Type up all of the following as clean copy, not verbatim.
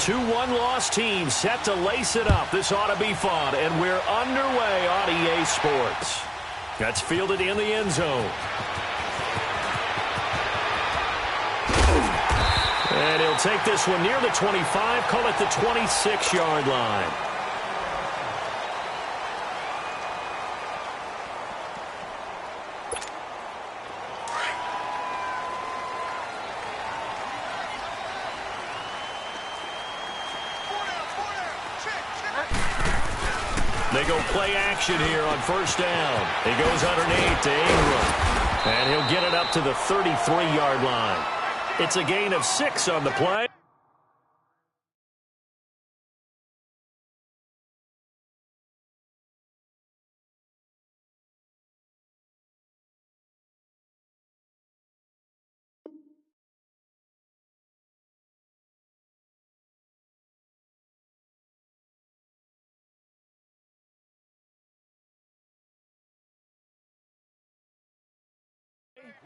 Two one-loss teams set to lace it up. This ought to be fun, and we're underway on EA Sports. That's fielded in the end zone. And he'll take this one near the 25, call it the 26-yard line. They go play action here on first down. He goes underneath to Ingram. And he'll get it up to the 33-yard line. It's a gain of 6 on the play.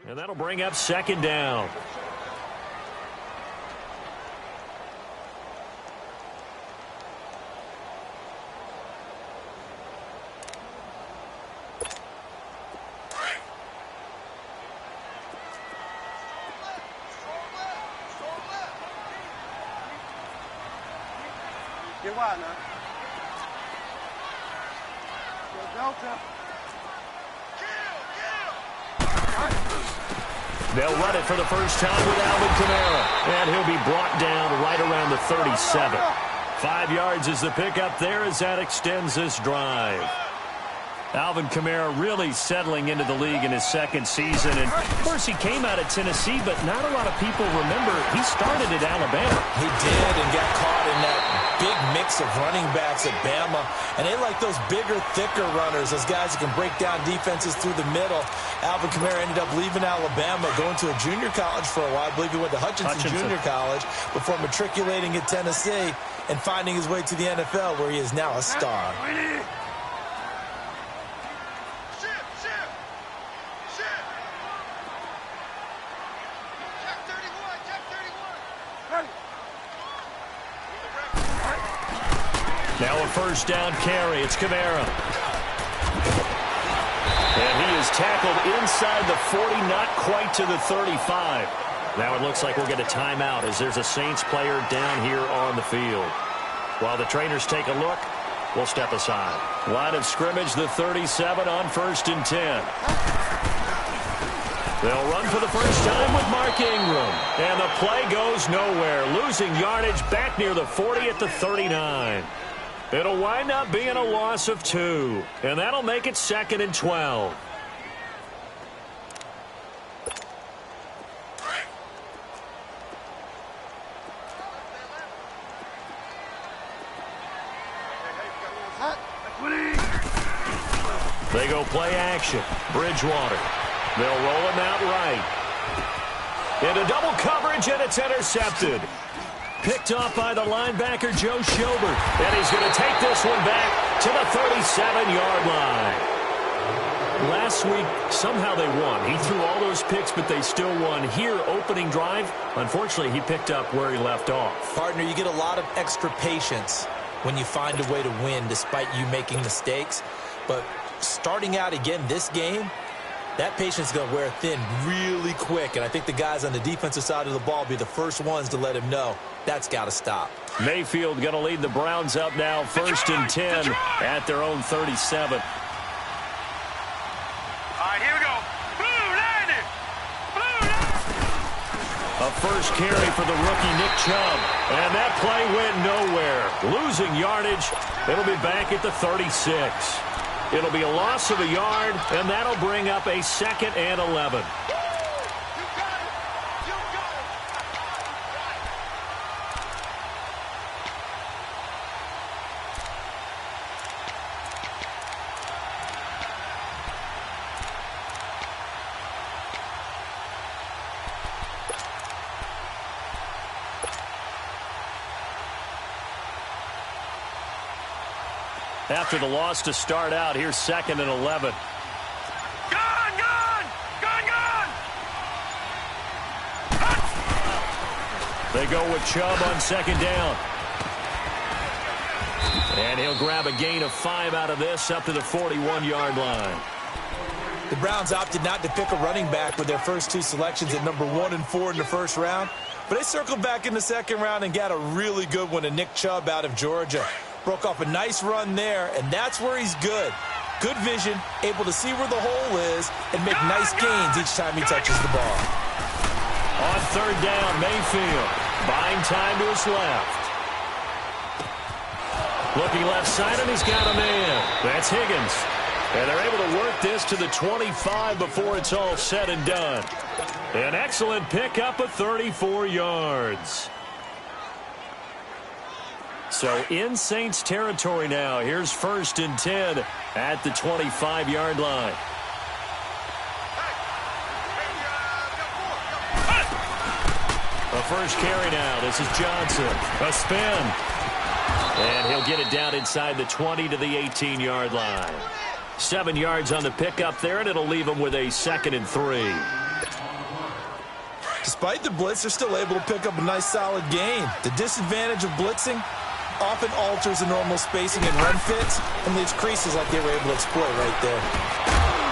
And that'll bring up second down. Get wide now. Go Delta. They'll run it for the first time with Alvin Kamara. And he'll be brought down right around the 37. 5 yards is the pickup there as that extends this drive. Alvin Kamara really settling into the league in his second season. And, of course, he came out of Tennessee, but not a lot of people remember he started at Alabama. He did and got caught in that big mix of running backs at Bama. And they like those bigger, thicker runners, those guys that can break down defenses through the middle. Alvin Kamara ended up leaving Alabama, going to a junior college for a while. I believe he went to Hutchinson Junior College before matriculating at Tennessee and finding his way to the NFL, where he is now a star. Now a first down carry. It's Kamara. And he is tackled inside the 40, not quite to the 35. Now it looks like we'll get a timeout as there's a Saints player down here on the field. While the trainers take a look, we'll step aside. Line of scrimmage, the 37 on 1st and 10. They'll run for the first time with Mark Ingram. And the play goes nowhere. Losing yardage back near the 40 at the 39. It'll wind up being a loss of 2. And that'll make it 2nd and 12. They go play action. Bridgewater. They'll roll him out right. Into double coverage, and it's intercepted. Picked off by the linebacker, Joe Schobert. And he's going to take this one back to the 37-yard line. Last week, somehow they won. He threw all those picks, but they still won. Here, opening drive, unfortunately, he picked up where he left off. Partner, you get a lot of extra patience when you find a way to win despite you making mistakes. But starting out again this game, that patience is going to wear thin really quick, and I think the guys on the defensive side of the ball will be the first ones to let him know that's got to stop. Mayfield going to lead the Browns up now, 1st and 10 at their own 37. All right, here we go. Blue line it. Blue line. A first carry for the rookie Nick Chubb, and that play went nowhere. Losing yardage, it'll be back at the 36. It'll be a loss of a yard, and that'll bring up a 2nd and 11. After the loss to start out, here's 2nd and 11. Gone! They go with Chubb on 2nd down. And he'll grab a gain of 5 out of this up to the 41-yard line. The Browns opted not to pick a running back with their first 2 selections at number 1 and 4 in the first round. But they circled back in the second round and got a really good one to Nick Chubb out of Georgia. Broke off a nice run there, and that's where he's good. Good vision, able to see where the hole is, and make nice gains each time he touches the ball. On third down, Mayfield buying time to his left. Looking left side, and he's got a man. That's Higgins. And they're able to work this to the 25 before it's all said and done. An excellent pickup of 34 yards. So in Saints territory now. Here's 1st and 10 at the 25-yard line. A first carry now. This is Johnson. A spin. And he'll get it down inside the 20 to the 18-yard line. 7 yards on the pickup there, and it'll leave him with a 2nd and 3. Despite the blitz, they're still able to pick up a nice solid gain. The disadvantage of blitzing often alters the normal spacing and run fits, and leaves creases like they were able to exploit right there.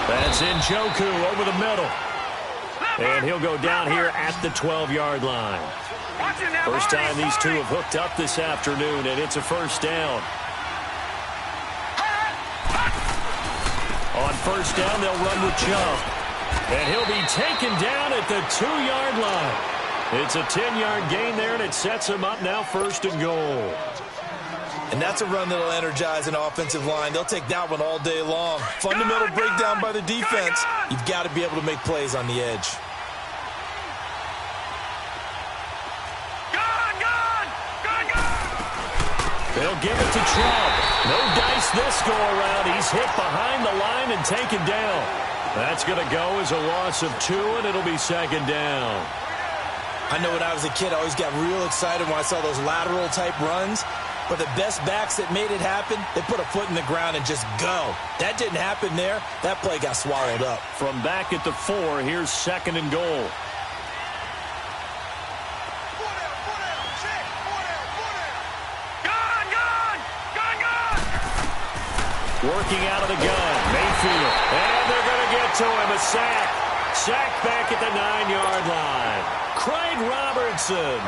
That's Njoku over the middle. And he'll go down here at the 12-yard line. First time these two have hooked up this afternoon, and it's a first down. On first down, they'll run with Chubb. And he'll be taken down at the 2-yard line. It's a 10-yard gain there, and it sets him up now 1st and goal. And that's a run that'll energize an offensive line. They'll take that one all day long. Fundamental breakdown by the defense. You've got to be able to make plays on the edge. They'll give it to Chubb. No dice this go-around. He's hit behind the line and taken down. That's going to go as a loss of 2, and it'll be 2nd down. I know when I was a kid, I always got real excited when I saw those lateral-type runs. But the best backs that made it happen, they put a foot in the ground and just go. That didn't happen there. That play got swallowed up. From back at the 4, here's 2nd and goal. Working out of the gun, Mayfield. And they're going to get to him, a sack. Sack back at the 9-yard line. Craig Robertson.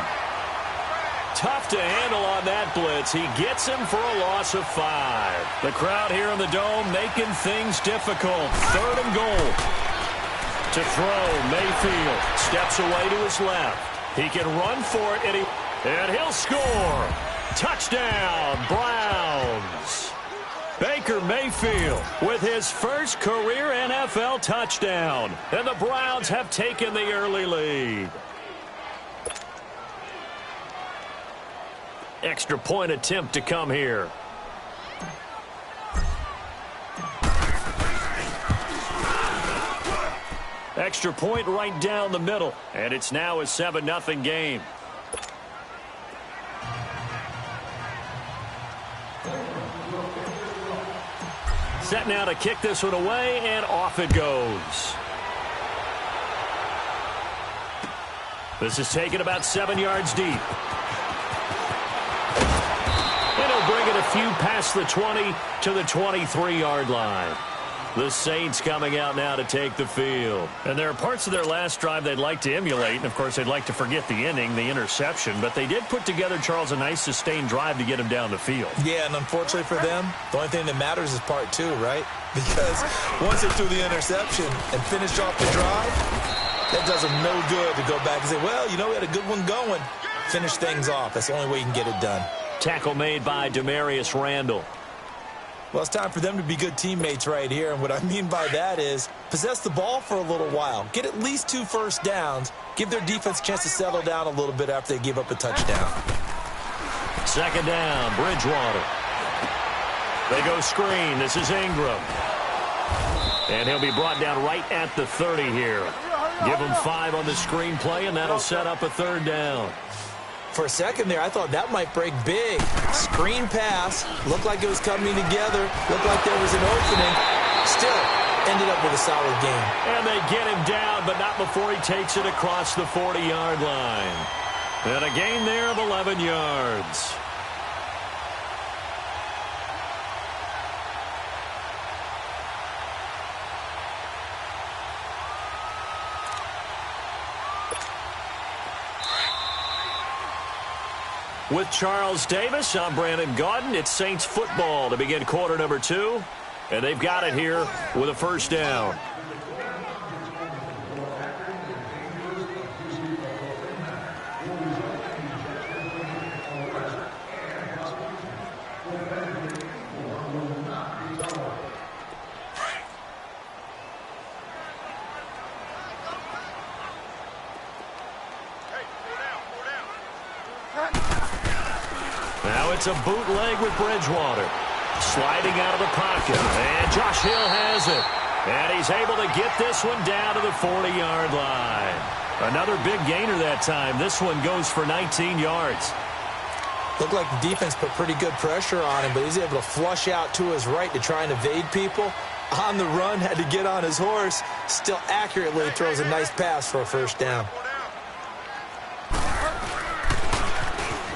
Tough to handle on that blitz. He gets him for a loss of 5. The crowd here in the Dome making things difficult. 3rd and goal. To throw, Mayfield steps away to his left. He can run for it, and he'll score. Touchdown, Browns. Baker Mayfield with his first career NFL touchdown. And the Browns have taken the early lead. Extra point attempt to come here. Extra point right down the middle. And it's now a 7-0 game. Set now to kick this one away, and off it goes. This is taken about 7 yards deep. And he'll bring it a few past the 20 to the 23-yard line. The Saints coming out now to take the field. And there are parts of their last drive they'd like to emulate. And, of course, they'd like to forget the inning, the interception. But they did put together, Charles, a nice sustained drive to get him down the field. Yeah, and unfortunately for them, the only thing that matters is part 2, right? Because once they threw the interception and finished off the drive, that does them no good to go back and say, well, you know, we had a good one going. Finish things off. That's the only way you can get it done. Tackle made by Demarius Randall. Well, it's time for them to be good teammates right here. And what I mean by that is possess the ball for a little while. Get at least 2 first downs. Give their defense a chance to settle down a little bit after they give up a touchdown. 2nd down, Bridgewater. They go screen. This is Ingram. And he'll be brought down right at the 30 here. Give him 5 on the screen play, and that'll set up a 3rd down. For a second there, I thought that might break big. Screen pass. Looked like it was coming together. Looked like there was an opening. Still, ended up with a solid game. And they get him down, but not before he takes it across the 40-yard line. And a gain there of 11 yards. With Charles Davis, I'm Brandon Gaudin. It's Saints football to begin quarter number 2. And they've got it here with a first down. Now it's a bootleg with Bridgewater. Sliding out of the pocket. And Josh Hill has it. And he's able to get this one down to the 40-yard line. Another big gainer that time. This one goes for 19 yards. Looked like the defense put pretty good pressure on him, but he's able to flush out to his right to try and evade people. On the run, had to get on his horse. Still accurately throws a nice pass for a first down.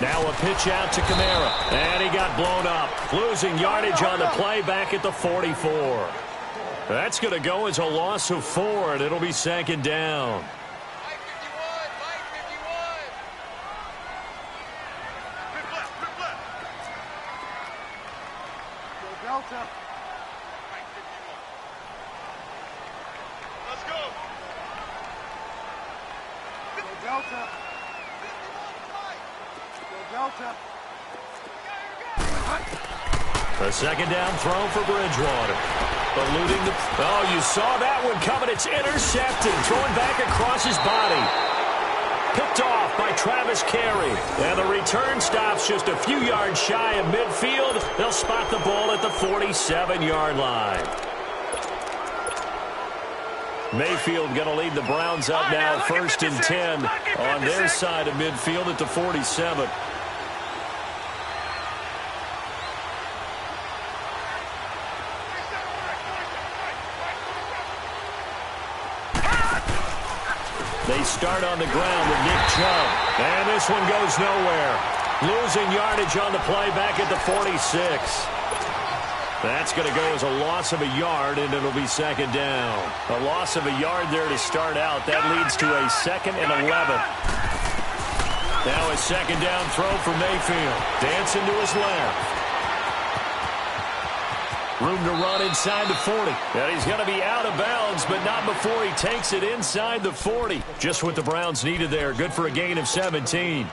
Now a pitch out to Kamara. And he got blown up. Losing yardage on the play back at the 44. That's going to go as a loss of 4, and it'll be second down. Delta. Let's go. Delta. Delta. A second down throw for Bridgewater. Eluding the... Oh, you saw that one coming. It's intercepted. Throwing back across his body. Picked off by Travis Carey. And the return stops just a few yards shy of midfield. They'll spot the ball at the 47-yard line. Mayfield going to lead the Browns up now, 1st and 10 on their side of midfield at the 47. They start on the ground with Nick Chubb. And this one goes nowhere. Losing yardage on the play back at the 46. That's going to go as a loss of a yard, and it'll be second down. A loss of a yard there to start out. That leads to a 2nd and 11. Now a second down throw for Mayfield. Dancing to his left. Room to run inside the 40. And he's going to be out of bounds, but not before he takes it inside the 40. Just what the Browns needed there. Good for a gain of 17.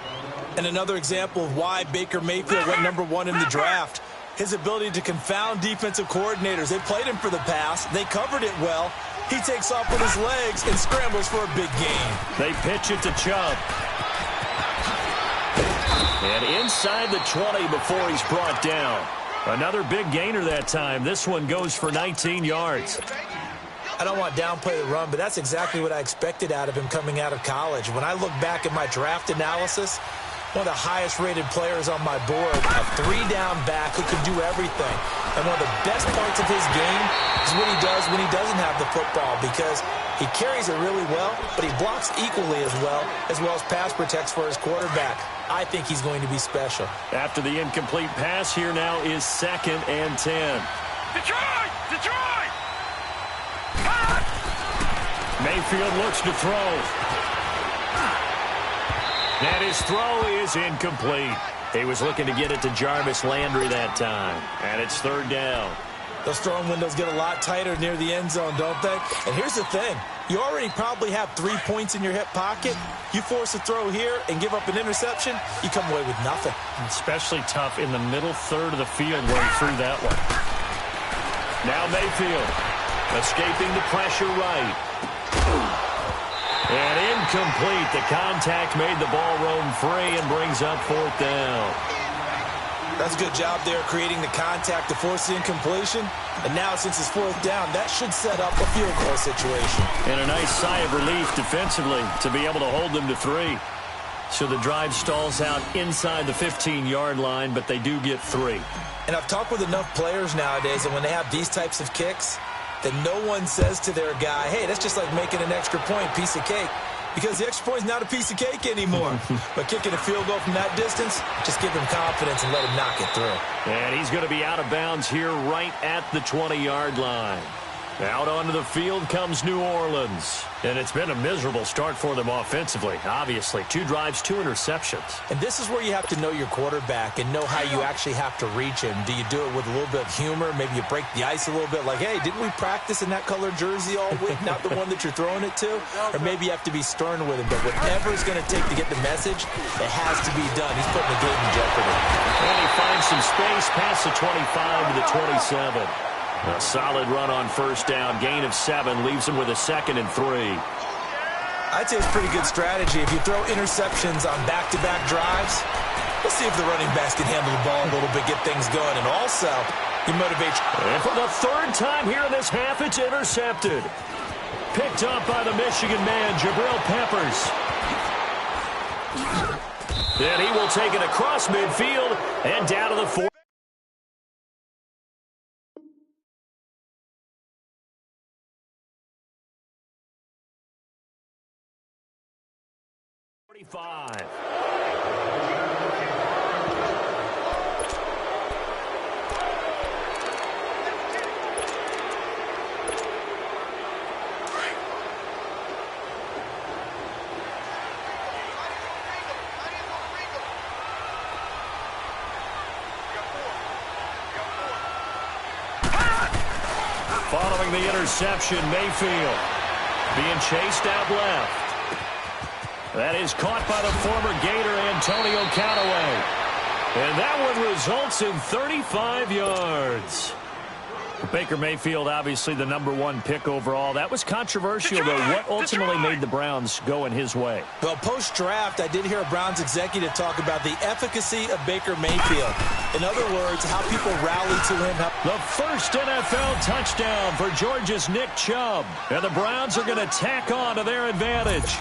And another example of why Baker Mayfield went #1 in the draft. His ability to confound defensive coordinators. They played him for the pass. They covered it well. He takes off with his legs and scrambles for a big gain. They pitch it to Chubb. And inside the 20 before he's brought down. Another big gainer that time. This one goes for 19 yards. I don't want to downplay the run, but that's exactly what I expected out of him coming out of college. When I look back at my draft analysis, one of the highest-rated players on my board, a 3-down back who can do everything. And one of the best parts of his game is what he does when he doesn't have the football, because he carries it really well, but he blocks equally as well as pass protects for his quarterback. I think he's going to be special. After the incomplete pass, here now is 2nd and 10. Detroit! Detroit! Mayfield looks to throw. And his throw is incomplete. He was looking to get it to Jarvis Landry that time. And it's 3rd down. Those throwing windows get a lot tighter near the end zone, don't they? And here's the thing. You already probably have 3 points in your hip pocket. You force a throw here and give up an interception, you come away with nothing. Especially tough in the middle third of the field where he threw that one. Now Mayfield escaping the pressure right. And incomplete. The contact made the ball roam free and brings up 4th down. That's a good job there creating the contact to force the incompletion. And now since it's 4th down, that should set up a field goal situation. And a nice sigh of relief defensively to be able to hold them to 3. So the drive stalls out inside the 15-yard line, but they do get 3. And I've talked with enough players nowadays that when they have these types of kicks, that no one says to their guy, hey, that's just like making an extra point, piece of cake. Because the extra point is not a piece of cake anymore. But kicking a field goal from that distance, just give him confidence and let him knock it through. And he's going to be out of bounds here right at the 20-yard line. Out onto the field comes New Orleans. And it's been a miserable start for them offensively, obviously. 2 drives, 2 interceptions. And this is where you have to know your quarterback and know how you actually have to reach him. Do you do it with a little bit of humor? Maybe you break the ice a little bit like, hey, didn't we practice in that colored jersey all week? Not the one that you're throwing it to? Or maybe you have to be stern with him. But whatever it's going to take to get the message, it has to be done. He's putting the game in jeopardy. And he finds some space past the 25 to the 27. A solid run on first down. Gain of 7 leaves him with a 2nd and 3. I'd say it's a pretty good strategy. If you throw interceptions on back-to-back drives, let's see if the running backs can handle the ball a little bit, get things going. And also, he motivates. And for the 3rd time here in this half, it's intercepted. Picked up by the Michigan man, Jabril Peppers. And he will take it across midfield and down to the 4. 45. Following the interception, Mayfield being chased out left. That is caught by the former Gator, Antonio Callaway. And that one results in 35 yards. Baker Mayfield, obviously the #1 pick overall. That was controversial, though. What ultimately made the Browns go in his way? Well, post-draft, I did hear a Browns executive talk about the efficacy of Baker Mayfield. In other words, how people rally to him. The first NFL touchdown for Georgia's Nick Chubb. And the Browns are going to tack on to their advantage.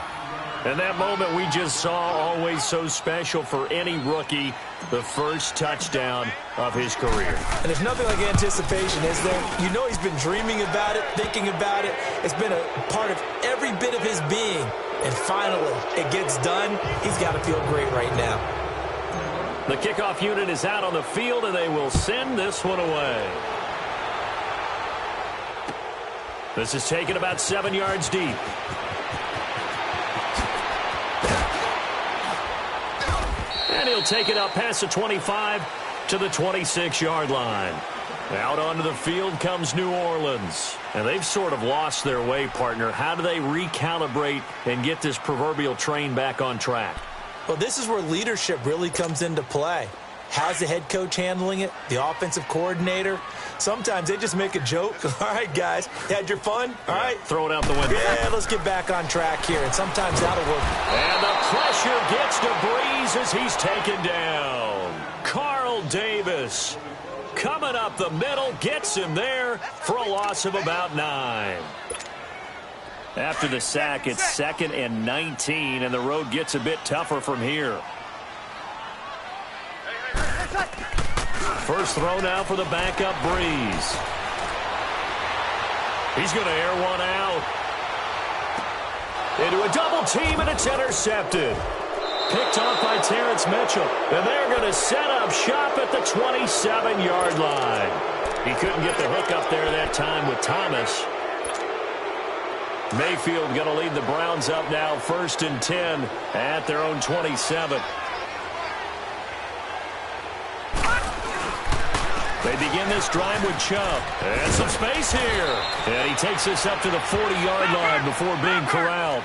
And that moment we just saw, always so special for any rookie, the first touchdown of his career. And there's nothing like anticipation, is there? You know he's been dreaming about it, thinking about it. It's been a part of every bit of his being. And finally, it gets done. He's got to feel great right now. The kickoff unit is out on the field, and they will send this one away. This is taken about 7 yards deep. And he'll take it up past the 25 to the 26-yard line. Out onto the field comes New Orleans. And they've sort of lost their way, partner. How do they recalibrate and get this proverbial train back on track? Well, this is where leadership really comes into play. How's the head coach handling it? The offensive coordinator? Sometimes they just make a joke. All right, guys, had your fun? All right. Throw it out the window. Yeah, let's get back on track here. And sometimes that'll work. And the pressure gets to Breeze as he's taken down. Carl Davis coming up the middle, gets him there for a loss of about 9. After the sack, it's 2nd and 19, and the road gets a bit tougher from here. First throw now for the backup Breeze. He's going to air one out. Into a double team, and it's intercepted. Picked off by Terrence Mitchell. And they're going to set up shop at the 27-yard line. He couldn't get the hook up there that time with Thomas. Mayfield going to lead the Browns up now, 1st and 10 at their own 27. They begin this drive with Chubb. And some space here. And he takes this up to the 40-yard line before being corralled.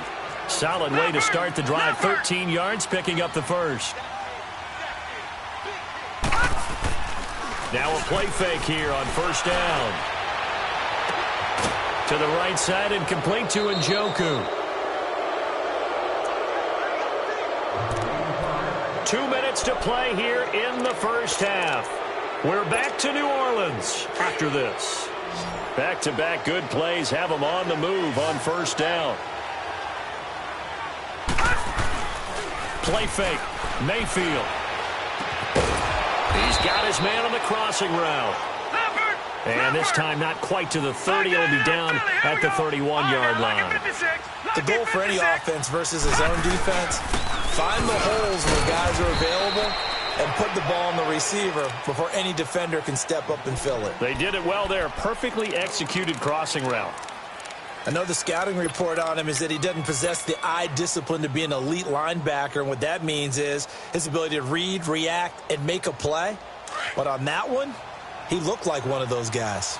Solid way to start the drive. 13 yards, picking up the first. Now a play fake here on first down. To the right side and complete to Njoku. 2 minutes to play here in the first half. We're back to New Orleans after this. Back-to-back good plays have them on the move on first down. Play fake. Mayfield. He's got his man on the crossing route. And this time not quite to the 30. It'll be down at the 31-yard line. The goal for any offense versus his own defense, find the holes where guys are available and put the ball on the receiver before any defender can step up and fill it. They did it well there. Perfectly executed crossing route. I know the scouting report on him is that he doesn't possess the eye discipline to be an elite linebacker, and what that means is his ability to read, react, and make a play. But on that one, he looked like one of those guys.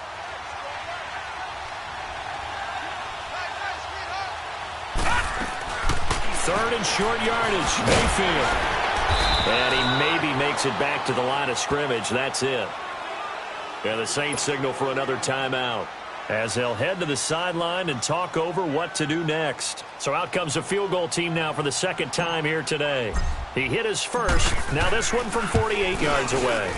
Third and short yardage, Mayfield. And he maybe makes it back to the line of scrimmage. That's it. And the Saints signal for another timeout, as they'll head to the sideline and talk over what to do next. So out comes a field goal team now for the second time here today. He hit his first. Now this one from 48 yards away.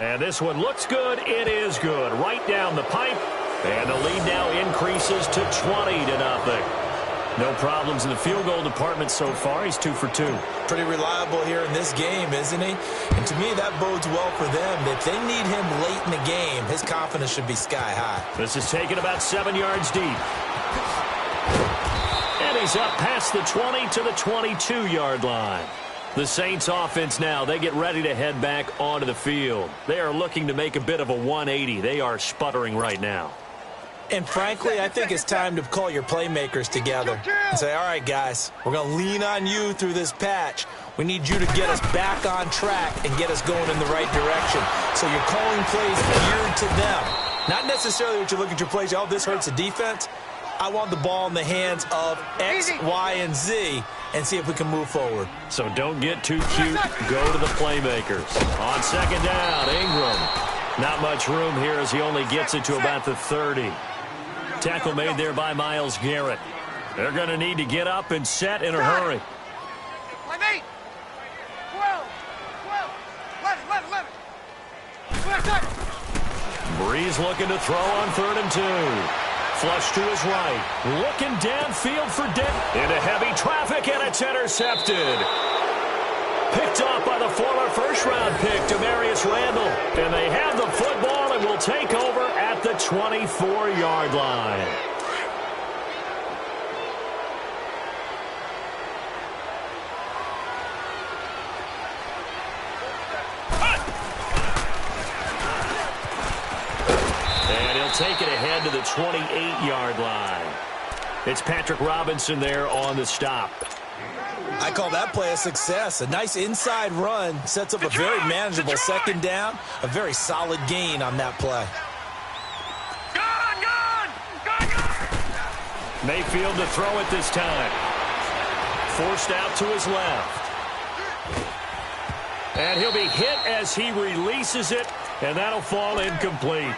And this one looks good. It is good. Right down the pipe. And the lead now increases to 20-0. No problems in the field goal department so far. He's 2 for 2. Pretty reliable here in this game, isn't he? And to me, that bodes well for them. If they need him late in the game, his confidence should be sky high. This is taken about 7 yards deep. And he's up past the 20 to the 22-yard line. The Saints offense now, they get ready to head back onto the field. They are looking to make a bit of a 180. They are sputtering right now. And frankly, I think it's time to call your playmakers together and say, all right, guys, we're going to lean on you through this patch. We need you to get us back on track and get us going in the right direction. So you're calling plays geared to them. Not necessarily what you look at your plays, oh, this hurts the defense. I want the ball in the hands of X, Y, and Z and see if we can move forward. So don't get too cute. Go to the playmakers. On second down, Ingram. Not much room here as he only gets it to about the 30. Tackle made there by Myles Garrett. They're going to need to get up and set in a hurry. Breeze looking to throw on 3rd and 2. Flush to his right. Looking downfield for Dent. Into heavy traffic, and it's intercepted. Picked off by the former first-round pick, Demarius Randall. And they have the football and will take over at the 24-yard line. And he'll take it ahead to the 28-yard line. It's Patrick Robinson there on the stop. I call that play a success. A nice inside run sets up a very manageable second down. A very solid gain on that play. Mayfield to throw it this time. Forced out to his left. And he'll be hit as he releases it, and that'll fall incomplete.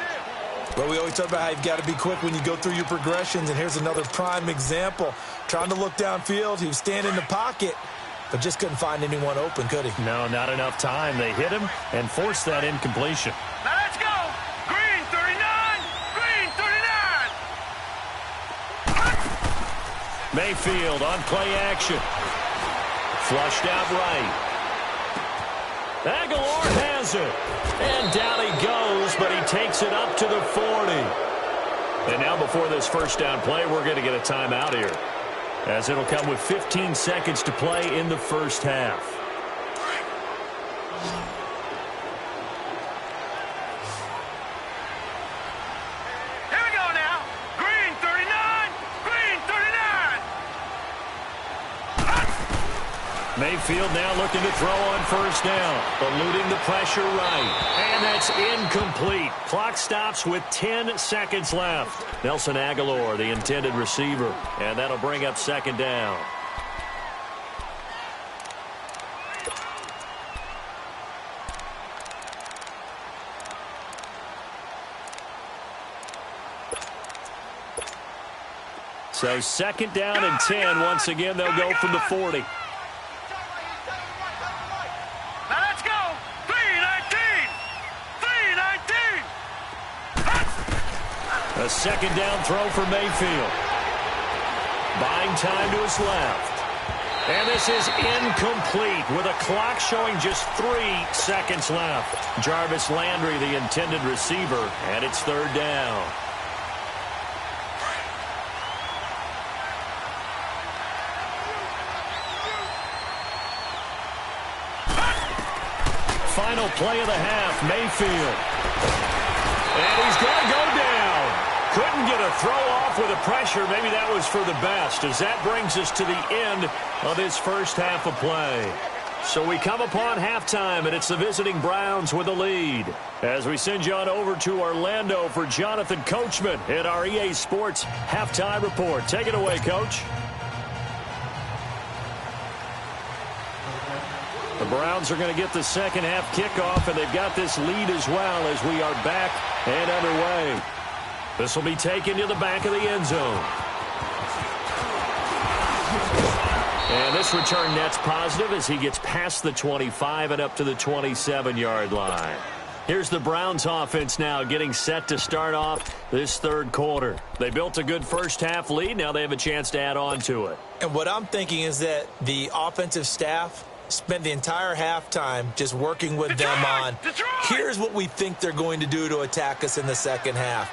Well, we always talk about how you've got to be quick when you go through your progressions, and here's another prime example. Trying to look downfield, he was standing in the pocket, but just couldn't find anyone open, could he? No, not enough time. They hit him and forced that incompletion. Now let's go. Green 39. Green 39. Mayfield on play action. Flushed out right. Aguilar has it. And down he goes, but he takes it up to the 40. And now before this first down play, we're going to get a timeout here, as it'll come with 15 seconds to play in the first half. Here we go now. Green 39. Green 39. Mayfield now looking to throw on first down, eluding the pressure right. And that's incomplete. Clock stops with 10 seconds left. Nelson Aguilar, the intended receiver, and that'll bring up second down. So second down and 10. Once again, they'll go from the 40. A second down throw for Mayfield. Buying time to his left. And this is incomplete with a clock showing just 3 seconds left. Jarvis Landry, the intended receiver, and it's third down. final play of the half. Mayfield. And he's going to go down. Couldn't get a throw off with the pressure. Maybe that was for the best, as that brings us to the end of this first half of play. So we come upon halftime, and it's the visiting Browns with the lead. As we send you on over to Orlando for Jonathan Coachman in our EA Sports Halftime Report. Take it away, Coach. The Browns are going to get the second half kickoff, and they've got this lead as well as we are back and underway. This will be taken to the back of the end zone. And this return net's positive as he gets past the 25 and up to the 27-yard line. Here's the Browns offense now getting set to start off this third quarter. They built a good first half lead. Now they have a chance to add on to it. And what I'm thinking is that the offensive staff spent the entire halftime just working with them on, here's what we think they're going to do to attack us in the second half.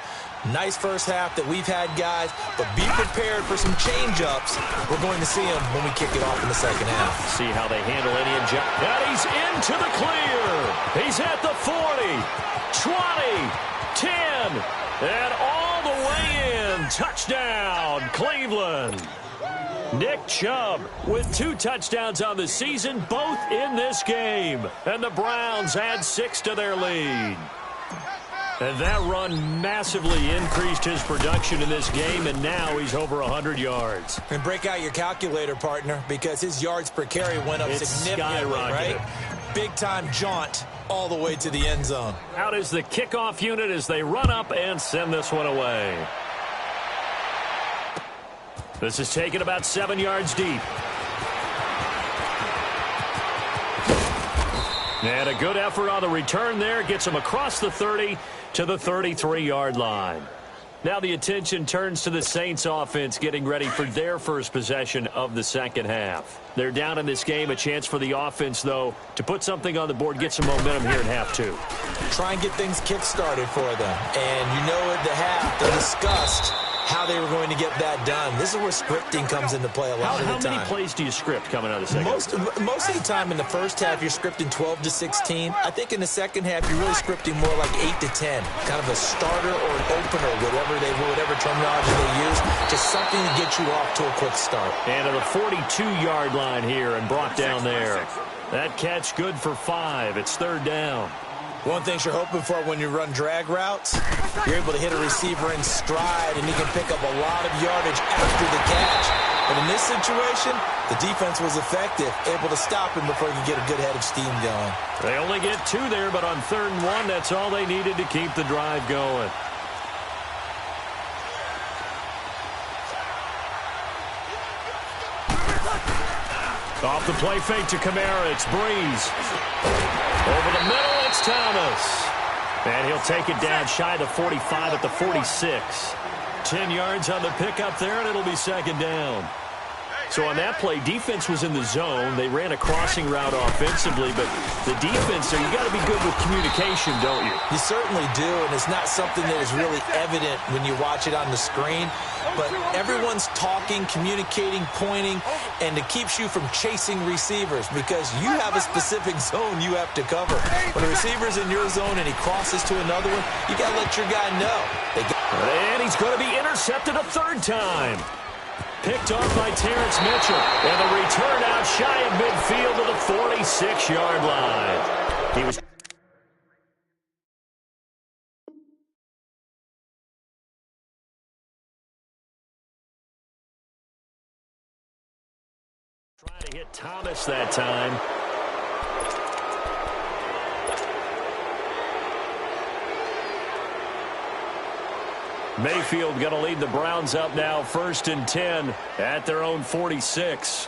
Nice first half that we've had, guys, but be prepared for some change-ups. We're going to see them when we kick it off in the second half. See how they handle any injustice. And he's into the clear. He's at the 40, 20, 10, and all the way in. Touchdown, Cleveland. Nick Chubb with 2 touchdowns on the season, both in this game. And the Browns add 6 to their lead. And that run massively increased his production in this game, and now he's over 100 yards. And break out your calculator, partner, because his yards per carry went up significantly, right? Big-time jaunt all the way to the end zone. Out is the kickoff unit as they run up and send this one away. This is taken about 7 yards deep. And a good effort on the return there. Gets him across the 30 to the 33-yard line. Now the attention turns to the Saints offense getting ready for their first possession of the second half. They're down in this game. A chance for the offense, though, to put something on the board, get some momentum here in half two. Try and get things kick-started for them. And you know at the half they discussed how they were going to get that done. This is where scripting comes into play a lot of the time. How many plays do you script coming out of the second half? Most of the time in the first half, you're scripting 12 to 16. I think in the second half, you're really scripting more like 8 to 10. Kind of a starter or an opener, whatever terminology they use. Just something to get you off to a quick start. And to the 42-yard line here and brought down there. That catch good for 5. It's third down. One thing you're hoping for when you run drag routes, you're able to hit a receiver in stride, and he can pick up a lot of yardage after the catch. But in this situation, the defense was effective, able to stop him before he could get a good head of steam going. They only get 2 there, but on 3rd and 1, that's all they needed to keep the drive going. Off the play fake to Kamara, it's Breeze. Over the middle, it's Thomas. And he'll take it down shy of the 45 at the 46. 10 yards on the pickup there, and it'll be second down. So on that play, defense was in the zone. They ran a crossing route offensively, but the defense there, you got to be good with communication, don't you? You certainly do, and it's not something that is really evident when you watch it on the screen. But everyone's talking, communicating, pointing, and it keeps you from chasing receivers because you have a specific zone you have to cover. When a receiver's in your zone and he crosses to another one, you got to let your guy know. And he's going to be intercepted a 3rd time. Picked off by Terrence Mitchell. And the return out shy of midfield to the 46-yard line. He was trying to hit Thomas that time. Mayfield going to lead the Browns up now, 1st and 10 at their own 46.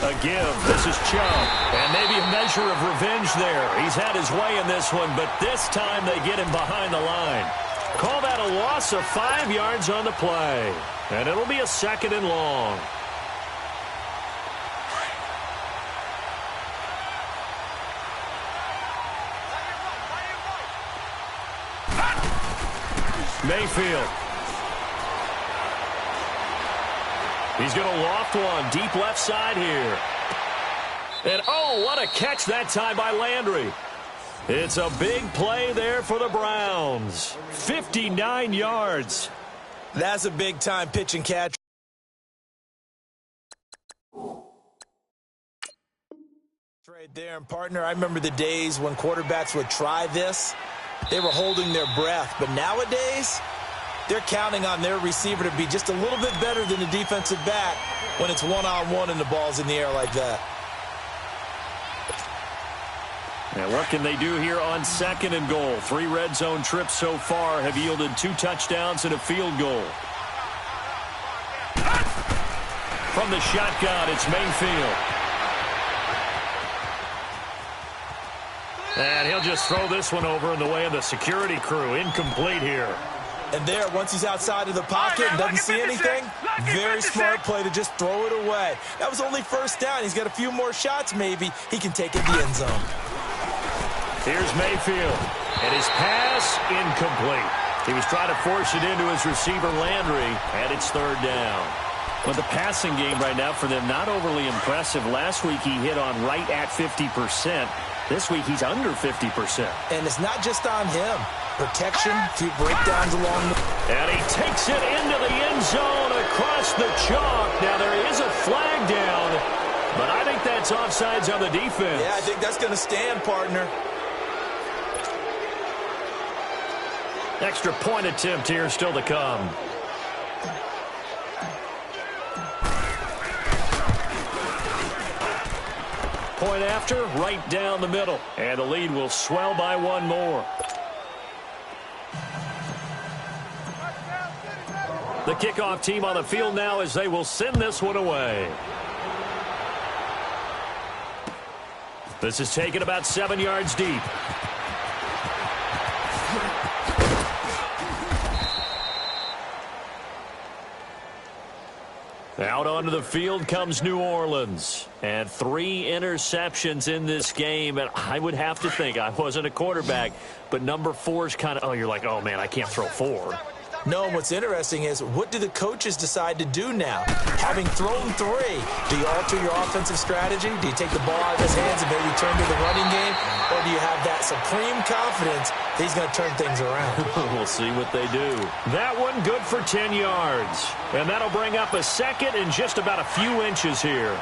A give. This is Chubb. And maybe a measure of revenge there. He's had his way in this one, but this time they get him behind the line. Call that a loss of 5 yards on the play. And it'll be a 2nd and long. Mayfield. He's going to loft one deep left side here. And, oh, what a catch that time by Landry. It's a big play there for the Browns. 59 yards. That's a big-time pitch and catch. Right there, and partner, I remember the days when quarterbacks would try this. They were holding their breath. But nowadays, they're counting on their receiver to be just a little bit better than the defensive back when it's one-on-one and the ball's in the air like that. Now, what can they do here on 2nd and goal? 3 red zone trips so far have yielded 2 touchdowns and a field goal. From the shotgun, it's Mayfield. And he'll just throw this one over in the way of the security crew. Incomplete here. And there, once he's outside of the pocket and doesn't see anything, very smart play to just throw it away. That was only first down. He's got a few more shots, maybe. He can take it to the end zone. Here's Mayfield, and his pass incomplete. He was trying to force it into his receiver, Landry, and it's 3rd down. But the passing game right now for them, not overly impressive. Last week he hit on right at 50%. This week he's under 50%. And it's not just on him. Protection, few breakdowns along the... And he takes it into the end zone across the chalk. Now there is a flag down, but I think that's offsides on the defense. Yeah, I think that's going to stand, partner. Extra point attempt here still to come. Point after, right down the middle. And the lead will swell by 1 more. The kickoff team on the field now as they will send this one away. This is taken about 7 yards deep. Out onto the field comes New Orleans. And 3 interceptions in this game. And I would have to think, I wasn't a quarterback, but number 4's kind of, oh, you're like, oh, man, I can't throw 4. No, and what's interesting is, what do the coaches decide to do now? Having thrown 3, do you alter your offensive strategy? Do you take the ball out of his hands and maybe turn to the running game? Or do you have that supreme confidence that he's going to turn things around? We'll see what they do. That one good for 10 yards. And that'll bring up a 2nd and just about a few inches here.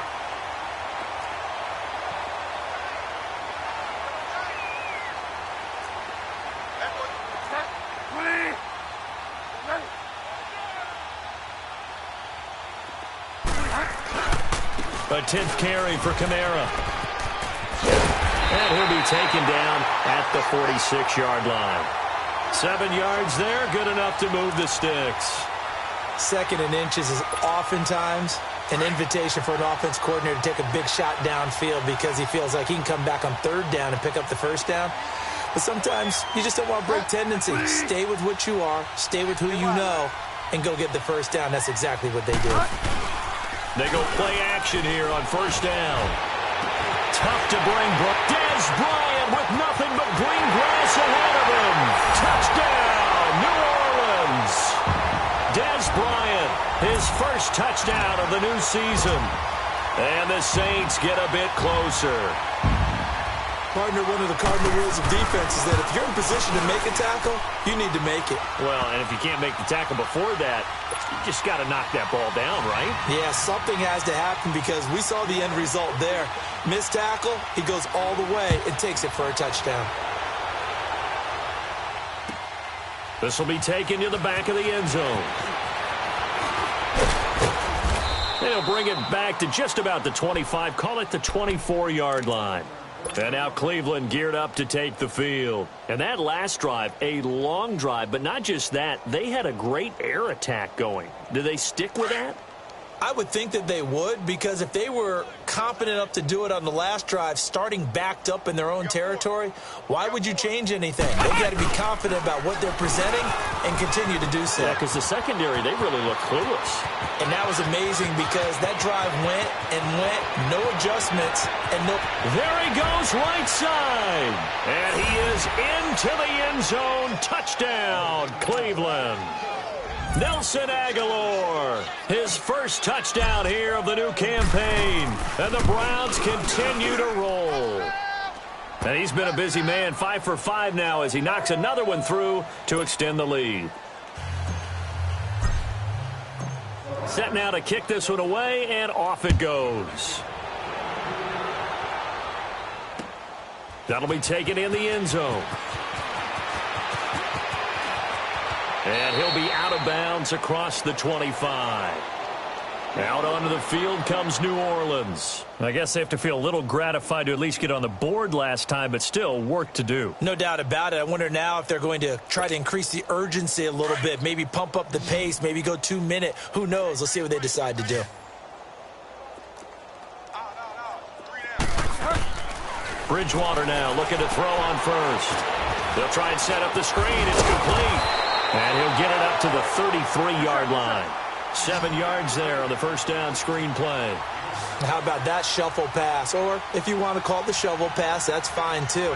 A 10th carry for Kamara. And he'll be taken down at the 46-yard line. 7 yards there, good enough to move the sticks. 2nd and inches is oftentimes an invitation for an offense coordinator to take a big shot downfield because he feels like he can come back on 3rd down and pick up the 1st down. But sometimes you just don't want to break tendency. Stay with what you are, stay with who you know, and go get the 1st down. That's exactly what they do. They go play action here on 1st down. Tough to bring. Dez Bryant with nothing but green grass ahead of him. Touchdown, New Orleans. Dez Bryant, his first touchdown of the new season. And the Saints get a bit closer. Partner, one of the cardinal rules of defense is that if you're in position to make a tackle, you need to make it. Well, and if you can't make the tackle before that, you just got to knock that ball down, right? Yeah, something has to happen because we saw the end result there. Missed tackle, he goes all the way and takes it for a touchdown. This will be taken to the back of the end zone. And he'll bring it back to just about the 25, call it the 24-yard line. And now Cleveland geared up to take the field. And that last drive, a long drive, but not just that. They had a great air attack going. Do they stick with that? I would think that they would, because if they were competent enough to do it on the last drive, starting backed up in their own territory, why would you change anything? They've got to be confident about what they're presenting and continue to do so. Yeah, because the secondary, they really look clueless. And that was amazing because that drive went and went, no adjustments, and no... There he goes, right side. And he is into the end zone. Touchdown, Cleveland. Nelson Aguilar, his first touchdown here of the new campaign. And the Browns continue to roll. And he's been a busy man, 5 for 5 now as he knocks another one through to extend the lead. Set now to kick this one away, and off it goes. That'll be taken in the end zone. And he'll be out of bounds across the 25. Out onto the field comes New Orleans. I guess they have to feel a little gratified to at least get on the board last time, but still work to do. No doubt about it. I wonder now if they're going to try to increase the urgency a little bit, maybe pump up the pace, maybe go 2 minute. Who knows? Let's see what they decide to do. Bridgewater now looking to throw on first. They'll try and set up the screen. It's complete. And he'll get it up to the 33-yard line. 7 yards there on the first down screen play. How about that shuffle pass? Or if you want to call it the shovel pass, that's fine too.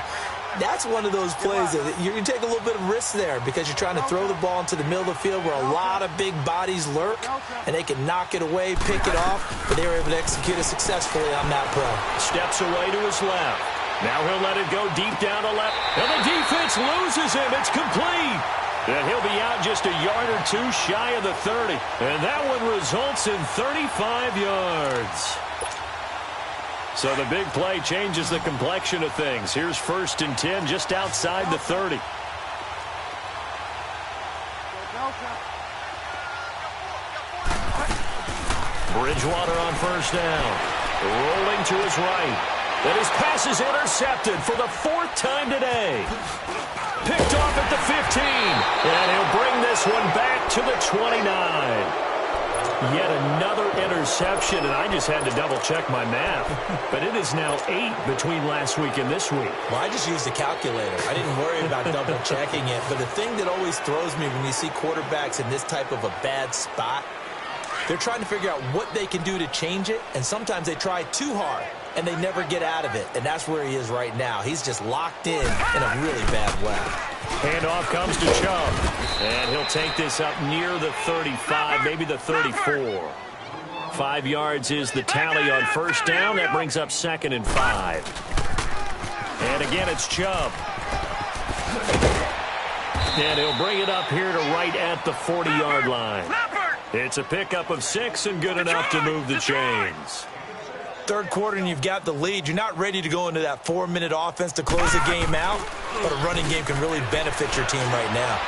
That's one of those plays that you take a little bit of risk there because you're trying to throw the ball into the middle of the field where a lot of big bodies lurk, and they can knock it away, pick it off, but they were able to execute it successfully on that play. Steps away to his left. Now he'll let it go deep down to left. And the defense loses him. It's complete. And he'll be out just a yard or two shy of the 30. And that one results in 35 yards. So the big play changes the complexion of things. Here's 1st and 10 just outside the 30. Bridgewater on first down. Rolling to his right. And his pass is intercepted for the 4th time today. Picked off at the 15. And he'll bring this one back to the 29. Yet another interception, and I just had to double-check my math. But it is now 8 between last week and this week. Well, I just used the calculator. I didn't worry about double-checking it. But the thing that always throws me when you see quarterbacks in this type of a bad spot, they're trying to figure out what they can do to change it, and sometimes they try too hard, and they never get out of it. And that's where he is right now. He's just locked in a really bad way. Handoff comes to Chubb. And he'll take this up near the 35, maybe the 34. 5 yards is the tally on first down. That brings up 2nd and 5. And again, it's Chubb. And he'll bring it up here to right at the 40-yard line. It's a pickup of 6 and good enough to move the chains. Third quarter and you've got the lead. You're not ready to go into that 4-minute offense to close the game out, but a running game can really benefit your team right now.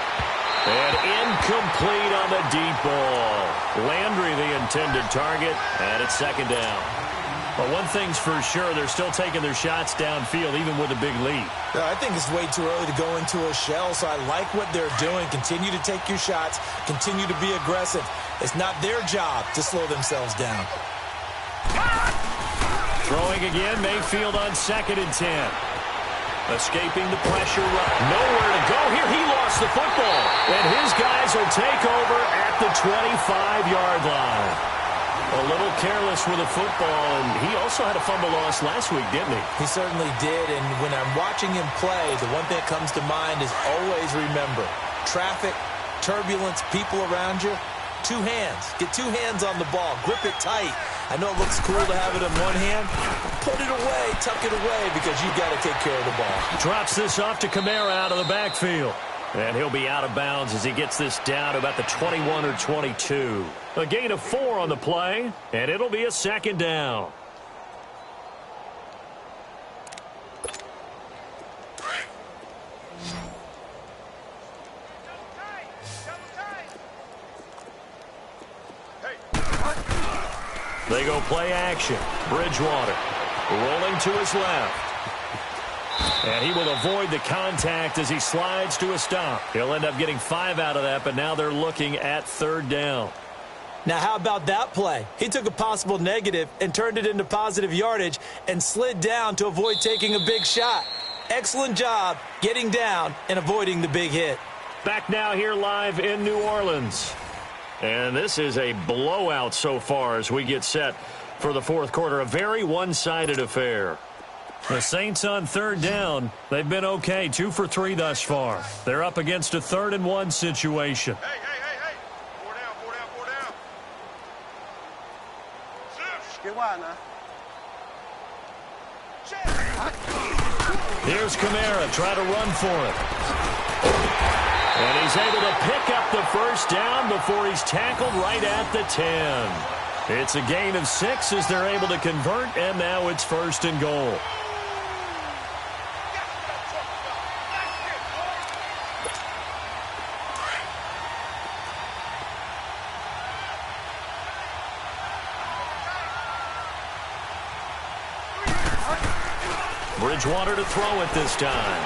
And incomplete on the deep ball. Landry the intended target, and it's 2nd down. But one thing's for sure, they're still taking their shots downfield, even with a big lead. I think it's way too early to go into a shell, so I like what they're doing. Continue to take your shots. Continue to be aggressive. It's not their job to slow themselves down. Throwing again, Mayfield on 2nd and 10. Escaping the pressure. Nowhere to go here. He lost the football. And his guys will take over at the 25-yard line. A little careless with the football, and he also had a fumble loss last week, didn't he? He certainly did, and when I'm watching him play, the one thing that comes to mind is always remember, traffic, turbulence, people around you, 2 hands. Get 2 hands on the ball. Grip it tight. I know it looks cool to have it in one hand. Put it away, tuck it away, because you've got to take care of the ball. Drops this off to Kamara out of the backfield. And he'll be out of bounds as he gets this down to about the 21 or 22. A gain of 4 on the play, and it'll be a 2nd down. They go play action. Bridgewater rolling to his left. And he will avoid the contact as he slides to a stop. He'll end up getting 5 out of that, but now they're looking at 3rd down. Now, how about that play? He took a possible negative and turned it into positive yardage and slid down to avoid taking a big shot. Excellent job getting down and avoiding the big hit. Back now here live in New Orleans. And this is a blowout so far as we get set for the 4th quarter. A very one-sided affair. The Saints on 3rd down. They've been okay. 2 for 3 thus far. They're up against a 3rd and 1 situation. Get wide now. Here's Kamara trying to run for it. And he's able to pick up the first down before he's tackled right at the 10. It's a gain of 6 as they're able to convert, and now it's 1st and goal. Bridgewater to throw it this time.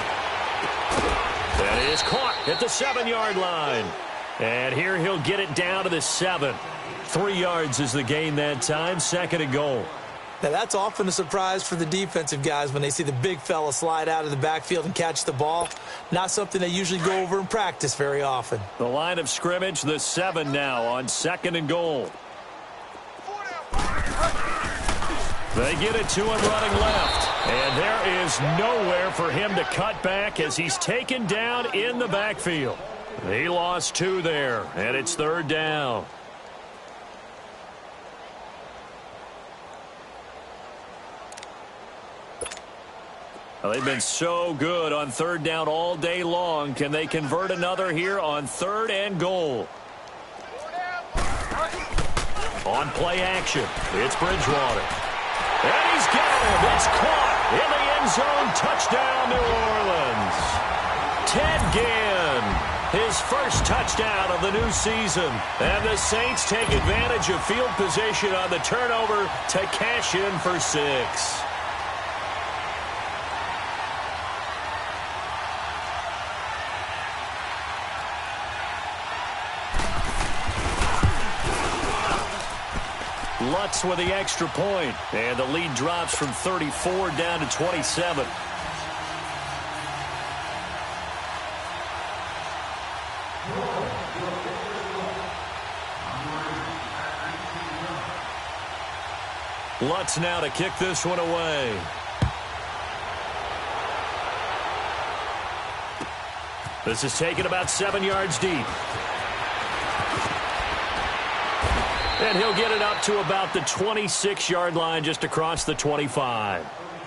That is caught at the 7-yard line. And here he'll get it down to the 7. 3 yards is the gain that time, 2nd and goal. Now, that's often a surprise for the defensive guys when they see the big fella slide out of the backfield and catch the ball. Not something they usually go over in practice very often. The line of scrimmage, the 7 now on 2nd and goal. They get it to him running left. And there is nowhere for him to cut back as he's taken down in the backfield. He lost 2 there, and it's 3rd down. Well, they've been so good on 3rd down all day long. Can they convert another here on 3rd and goal? On play action, it's Bridgewater. And he's got him. It's caught in the end zone. Touchdown, New Orleans. Ted Ginn, his first touchdown of the new season. And the Saints take advantage of field position on the turnover to cash in for 6. Lutz with the extra point, and the lead drops from 34 down to 27. Lutz now to kick this one away. This is taken about 7 yards deep. And he'll get it up to about the 26-yard line just across the 25.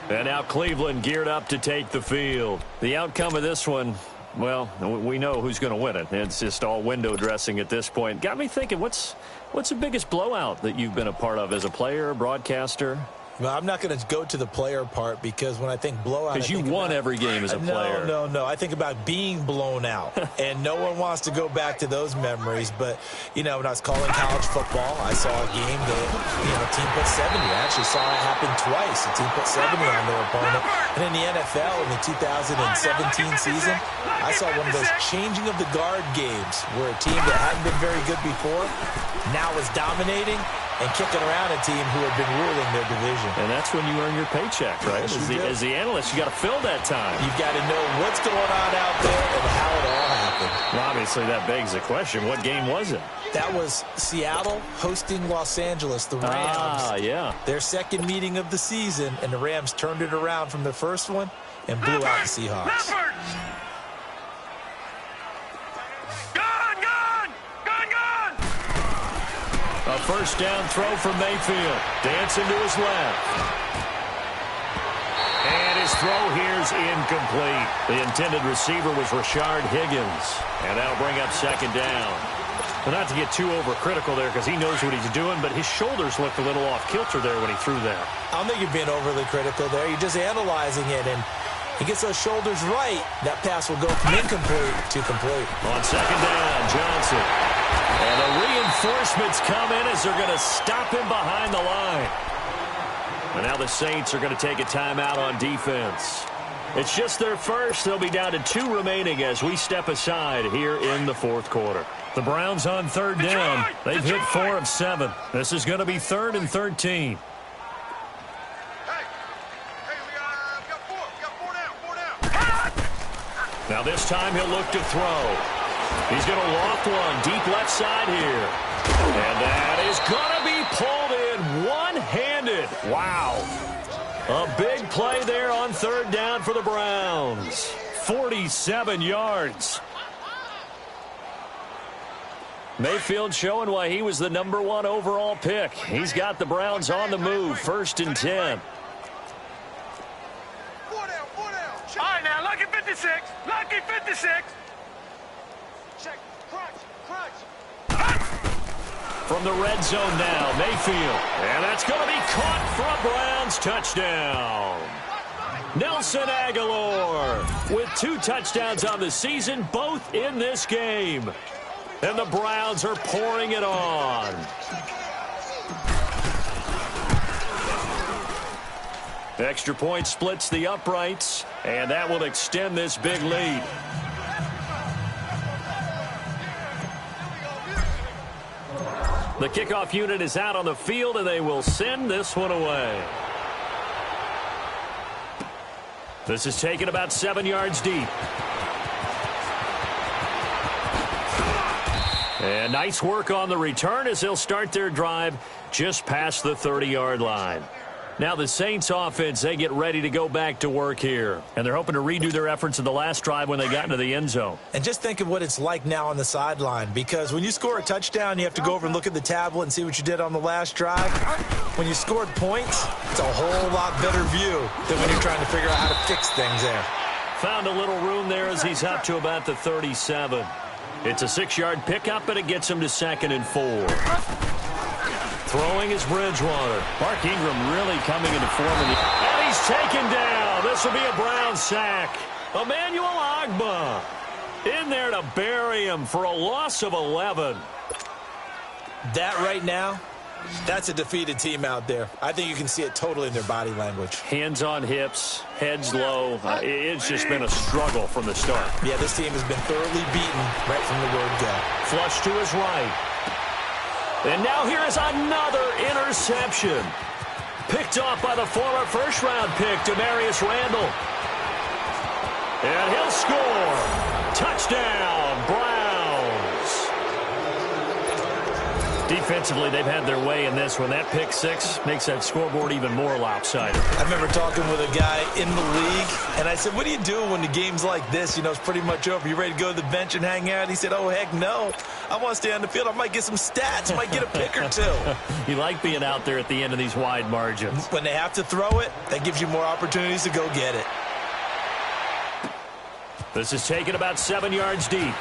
And now Cleveland geared up to take the field. The outcome of this one, well, we know who's going to win it. It's just all window dressing at this point. Got me thinking, what's the biggest blowout that you've been a part of as a player, broadcaster? Well, I'm not going to go to the player part because when I think blowout, because you won every game as a player. No. I think about being blown out, and no one wants to go back to those memories. But you know, when I was calling college football, I saw a game that a team put 70. I actually saw it happen twice. A team put 70 on their opponent, and in the NFL in the 2017 season, I saw one of those changing of the guard games where a team that hadn't been very good before now is dominating and kicking around a team who had been ruling their division. And that's when you earn your paycheck, right? As the analyst, you got to fill that time. You've got to know what's going on out there and how it all happened. Well, obviously, that begs the question, what game was it? That was Seattle hosting Los Angeles, the Rams. Ah, yeah. Their second meeting of the season, and the Rams turned it around from the first one and blew out the Seahawks. A first down throw from Mayfield. Dancing to his left. And his throw here's incomplete. The intended receiver was Rashard Higgins. And that'll bring up 2nd down. Well, not to get too overcritical there because he knows what he's doing, but his shoulders looked a little off kilter there when he threw that. I don't think you're being overly critical there. You're just analyzing it, and he gets those shoulders right. That pass will go from incomplete to complete. On 2nd down, Johnson. And the reinforcements come in as they're going to stop him behind the line. And now the Saints are going to take a timeout on defense. It's just their first. They'll be down to 2 remaining as we step aside here in the 4th quarter. The Browns on 3rd down. They've hit 4 of 7. This is going to be 3rd and 13. Now this time he'll look to throw. He's going to loft one deep left side here. And that is going to be pulled in one-handed. Wow. A big play there on 3rd down for the Browns. 47 yards. Mayfield showing why he was the #1 overall pick. He's got the Browns on the move, 1st and 10. All right, now, lucky 56. Lucky 56. Check. Crunch. From the red zone now, Mayfield. And that's going to be caught for a Browns touchdown. Nelson Aguilar with 2 touchdowns on the season, both in this game. And the Browns are pouring it on. Extra point splits the uprights, and that will extend this big lead. The kickoff unit is out on the field, and they will send this one away. This is taken about 7 yards deep. And nice work on the return as they'll start their drive just past the 30-yard line. Now the Saints offense, they get ready to go back to work here. And they're hoping to redo their efforts in the last drive when they got into the end zone. And just think of what it's like now on the sideline, because when you score a touchdown, you have to go over and look at the tablet and see what you did on the last drive. When you scored points, it's a whole lot better view than when you're trying to figure out how to fix things there. Found a little room there as he's up to about the 37. It's a 6-yard pickup, and it gets him to 2nd and 4. Throwing is Bridgewater. Mark Ingram really coming into form. And he's taken down. This will be a Brown sack. Emmanuel Ogbah in there to bury him for a loss of 11. That right now, that's a defeated team out there. I think you can see it totally in their body language. Hands on hips, heads low. It's just been a struggle from the start. Yeah, this team has been thoroughly beaten right from the word go. Flush to his right. And now here is another interception. Picked off by the former first-round pick, Demarius Randall. And he'll score. Touchdown, Browns. Defensively, they've had their way in this one. That pick 6 makes that scoreboard even more lopsided. I remember talking with a guy in the league, and I said, what do you do when the game's like this? You know, it's pretty much over. You ready to go to the bench and hang out? He said, oh, heck no. I want to stay on the field. I might get some stats. I might get a pick or 2. You like being out there at the end of these wide margins. When they have to throw it, that gives you more opportunities to go get it. This is taken about 7 yards deep.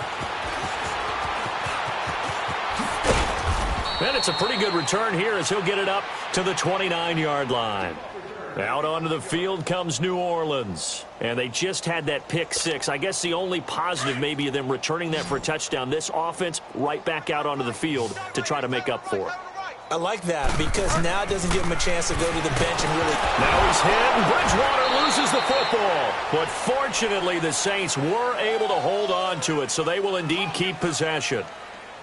And it's a pretty good return here as he'll get it up to the 29-yard line. Out onto the field comes New Orleans. And they just had that pick 6. I guess the only positive maybe of them returning that for a touchdown. This offense right back out onto the field to try to make up for it. I like that because now it doesn't give him a chance to go to the bench and really... Now he's hit, and Bridgewater loses the football. But fortunately, the Saints were able to hold on to it, so they will indeed keep possession.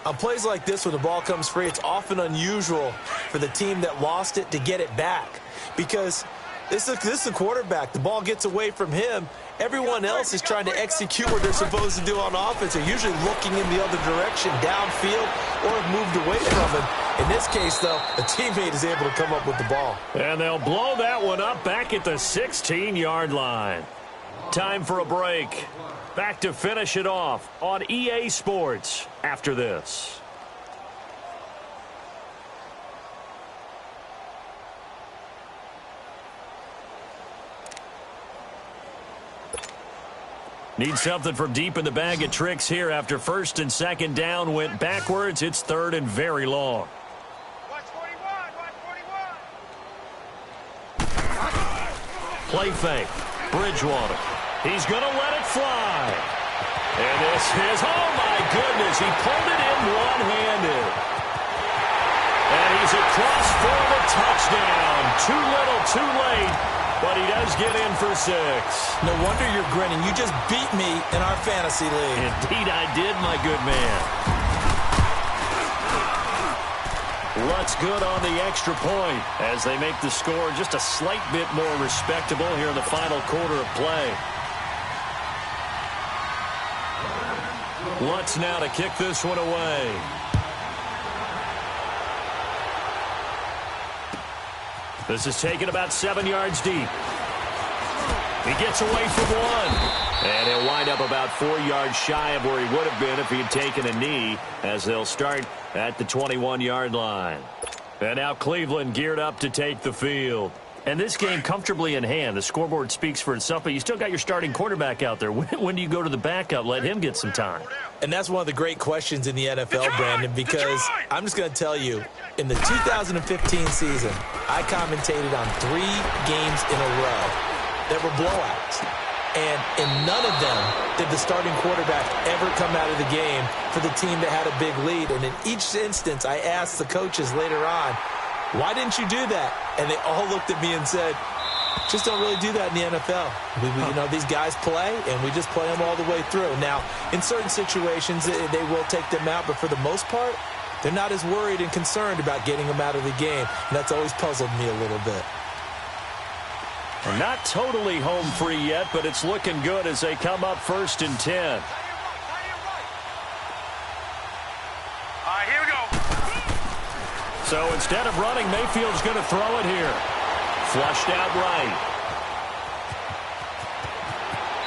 On plays like this where the ball comes free, it's often unusual for the team that lost it to get it back. Because this is the quarterback. The ball gets away from him. Everyone else is trying to execute what they're supposed to do on offense. They're usually looking in the other direction, downfield, or have moved away from him. In this case, though, a teammate is able to come up with the ball. And they'll blow that one up back at the 16-yard line. Time for a break. Back to finish it off on EA Sports after this. Need something from deep in the bag of tricks here after 1st and 2nd down went backwards. It's 3rd and very long. Watch 41. Play fake. Bridgewater. He's going to let it fly. And this is, oh my goodness, he pulled it in one-handed. And he's across for the touchdown. Too little, too late, but he does get in for 6. No wonder you're grinning. You just beat me in our fantasy league. Indeed I did, my good man. Lutz good on the extra point as they make the score just a slight bit more respectable here in the final quarter of play. Lutz now to kick this one away. This is taken about 7 yards deep. He gets away from one. And he'll wind up about 4 yards shy of where he would have been if he had taken a knee, as they'll start at the 21-yard line. And now Cleveland geared up to take the field. And this game comfortably in hand. The scoreboard speaks for itself, but you still got your starting quarterback out there. When do you go to the backup? Let him get some time. And that's one of the great questions in the NFL, Brandon, because I'm just going to tell you, in the 2015 season, I commentated on 3 games in a row that were blowouts. And in none of them did the starting quarterback ever come out of the game for the team that had a big lead. And in each instance, I asked the coaches later on, why didn't you do that? And they all looked at me and said, just don't really do that in the NFL. You know, these guys play, and we just play them all the way through. Now, in certain situations, they will take them out, but for the most part, they're not as worried and concerned about getting them out of the game. And that's always puzzled me a little bit. Well, not totally home free yet, but it's looking good as they come up 1st and 10. All right, here we go. So instead of running, Mayfield's going to throw it here. Flushed out right.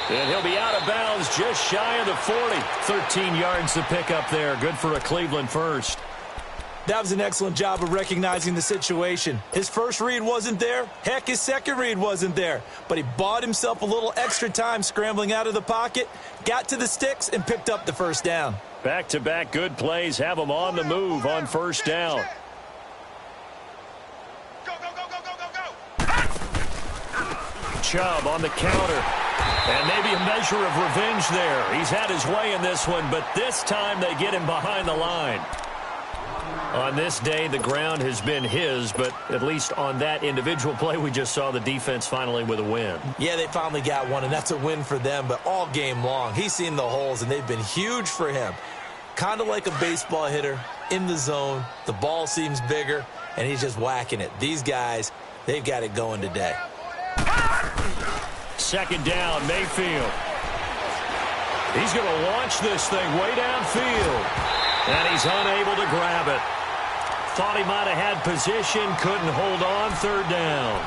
And he'll be out of bounds just shy of the 40. 13 yards to pick up there. Good for a Cleveland first. That was an excellent job of recognizing the situation. His first read wasn't there. Heck, his second read wasn't there. But he bought himself a little extra time scrambling out of the pocket, got to the sticks, and picked up the first down. Back-to-back good plays have him on the move on first down. Go, go, go, go, go, go, go. Chubb on the counter. And maybe a measure of revenge there. He's had his way in this one, but this time they get him behind the line. On this day, the ground has been his, but at least on that individual play, we just saw the defense finally with a win. Yeah, they finally got one, and that's a win for them, but all game long, he's seen the holes, and they've been huge for him. Kind of like a baseball hitter in the zone. The ball seems bigger, and he's just whacking it. These guys, they've got it going today. Second down, Mayfield. He's going to launch this thing way downfield, and he's unable to grab it. Thought he might have had position, couldn't hold on, 3rd down.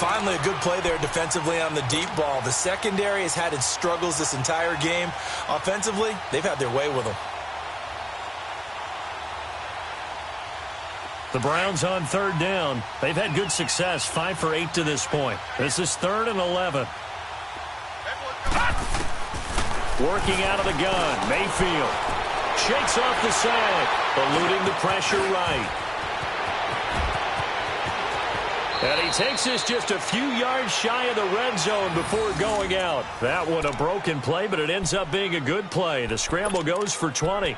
Finally, a good play there defensively on the deep ball. The secondary has had its struggles this entire game. Offensively, they've had their way with them. The Browns on 3rd down. They've had good success, 5 for 8 to this point. This is 3rd and 11. Working out of the gun, Mayfield. Shakes off the sack, eluding the pressure right. And he takes this just a few yards shy of the red zone before going out. That one a broken play, but it ends up being a good play. The scramble goes for 20.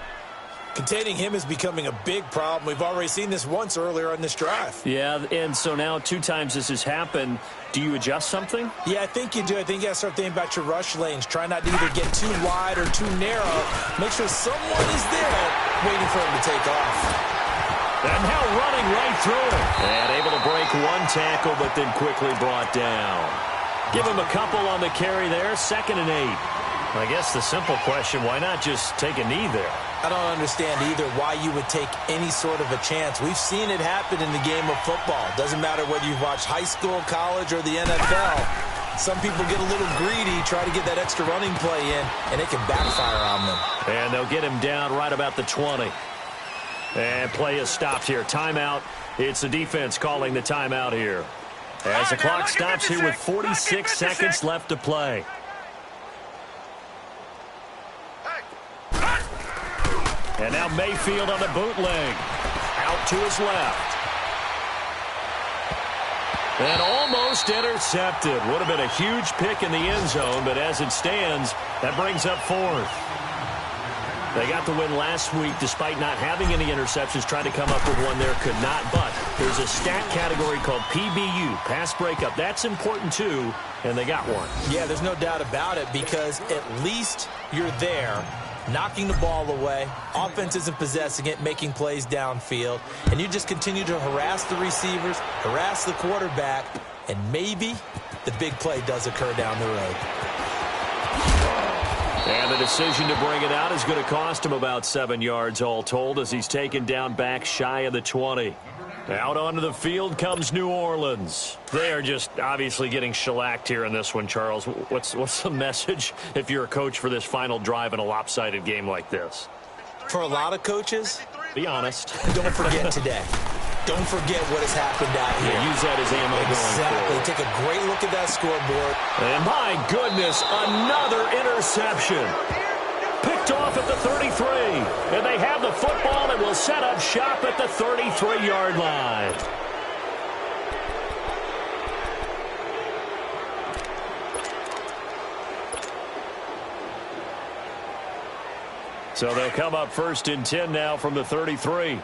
Containing him is becoming a big problem. We've already seen this once earlier on this drive. Yeah, and so now 2 times this has happened. Do you adjust something? Yeah, I think you do. I think you got to start thinking about your rush lanes. Try not to either get too wide or too narrow. Make sure someone is there waiting for him to take off. And now running right through it. And able to break 1 tackle, but then quickly brought down. Give him a couple on the carry there. 2nd and 8. I guess the simple question, why not just take a knee there? I don't understand either why you would take any sort of a chance. We've seen it happen in the game of football. Doesn't matter whether you've watched high school, college, or the NFL. Some people get a little greedy, try to get that extra running play in, and it can backfire on them. And they'll get him down right about the 20. And play is stopped here. Timeout. It's the defense calling the timeout here. As the clock stops here with 46 seconds left to play. And now Mayfield on the bootleg. Out to his left. And almost intercepted. Would have been a huge pick in the end zone, but as it stands, that brings up 4th. They got the win last week despite not having any interceptions. Tried to come up with one there, could not. But there's a stat category called PBU, pass breakup. That's important too, and they got one. Yeah, there's no doubt about it because at least you're there, knocking the ball away, offense isn't possessing it, making plays downfield, and you just continue to harass the receivers, harass the quarterback, and maybe the big play does occur down the road. And the decision to bring it out is going to cost him about 7 yards all told as he's taken down back shy of the 20. Out onto the field comes New Orleans. They are just obviously getting shellacked here in this one, Charles. What's the message if you're a coach for this final drive in a lopsided game like this? For a lot of coaches, be honest. Don't forget today. Don't forget what has happened out here. Yeah, use that as ammo exactly. going forward. Take a great look at that scoreboard. And my goodness, another interception. Picked off at the 33. And they have the football and will set up shop at the 33-yard line. So they'll come up 1st and 10 now from the 33.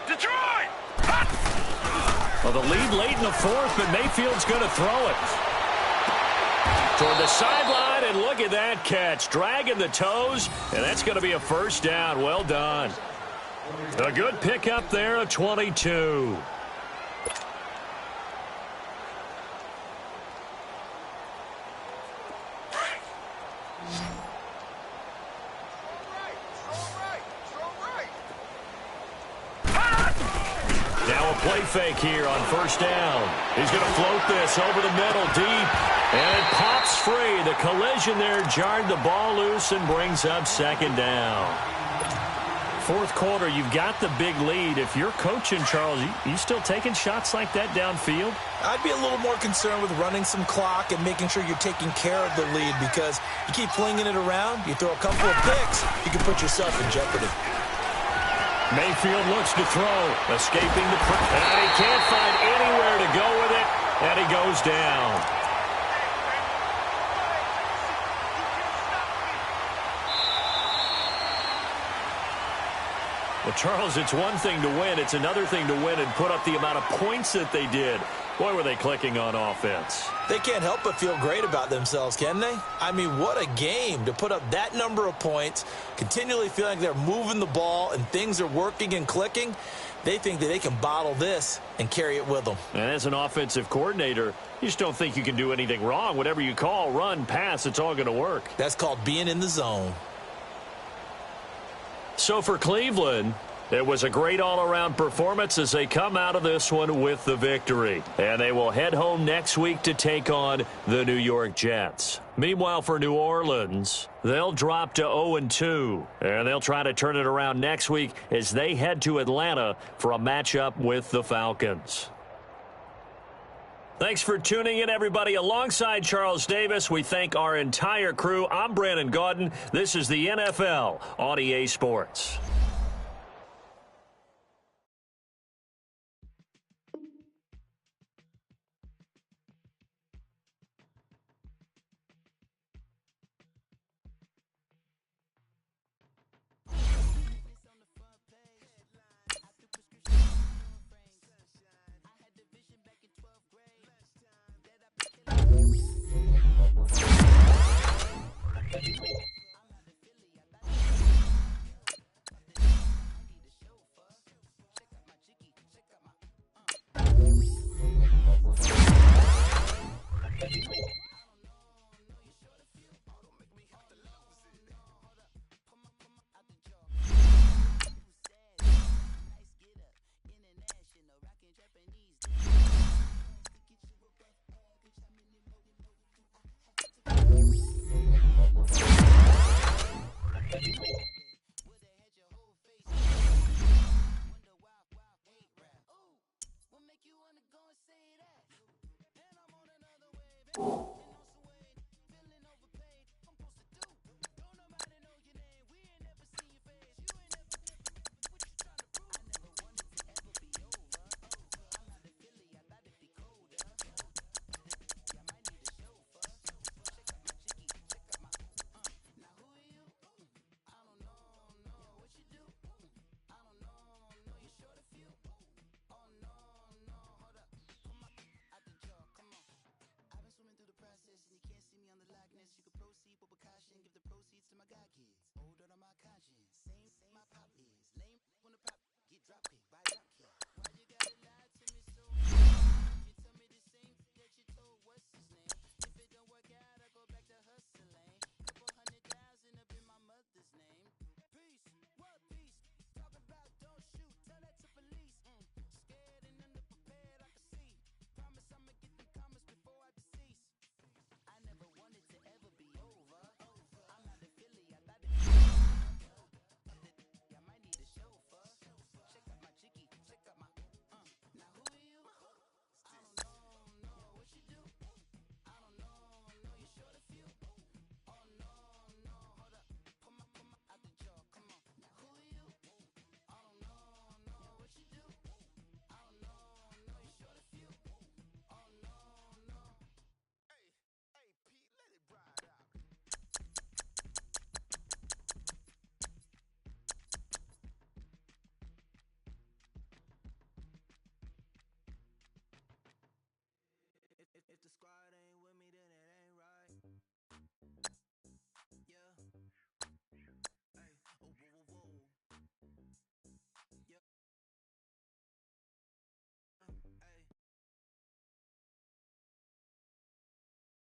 Detroit! Well, the lead late in the 4th, but Mayfield's going to throw it. Toward the sideline, and look at that catch. Dragging the toes, and that's going to be a 1st down. Well done. A good pickup there of 22. Now a play fake here on 1st down. He's going to float this over the middle deep. And it pops free. The collision there jarred the ball loose and brings up 2nd down. 4th quarter, you've got the big lead. If you're coaching, Charles, you still taking shots like that downfield? I'd be a little more concerned with running some clock and making sure you're taking care of the lead, because you keep flinging it around, you throw a couple of picks, you can put yourself in jeopardy. Mayfield looks to throw, escaping the pressure. And he can't find anywhere to go with it, and he goes down. Well, Charles, it's one thing to win. It's another thing to win and put up the amount of points that they did. Boy, were they clicking on offense. They can't help but feel great about themselves, can they? I mean, what a game to put up that number of points, continually feeling like they're moving the ball and things are working and clicking. They think that they can bottle this and carry it with them. And as an offensive coordinator, you just don't think you can do anything wrong. Whatever you call, run, pass, it's all going to work. That's called being in the zone. So for Cleveland, it was a great all-around performance as they come out of this one with the victory. And they will head home next week to take on the New York Jets. Meanwhile, for New Orleans, they'll drop to 0-2. And they'll try to turn it around next week as they head to Atlanta for a matchup with the Falcons. Thanks for tuning in, everybody. Alongside Charles Davis, we thank our entire crew. I'm Brandon Gaudin. This is the NFL on EA Sports.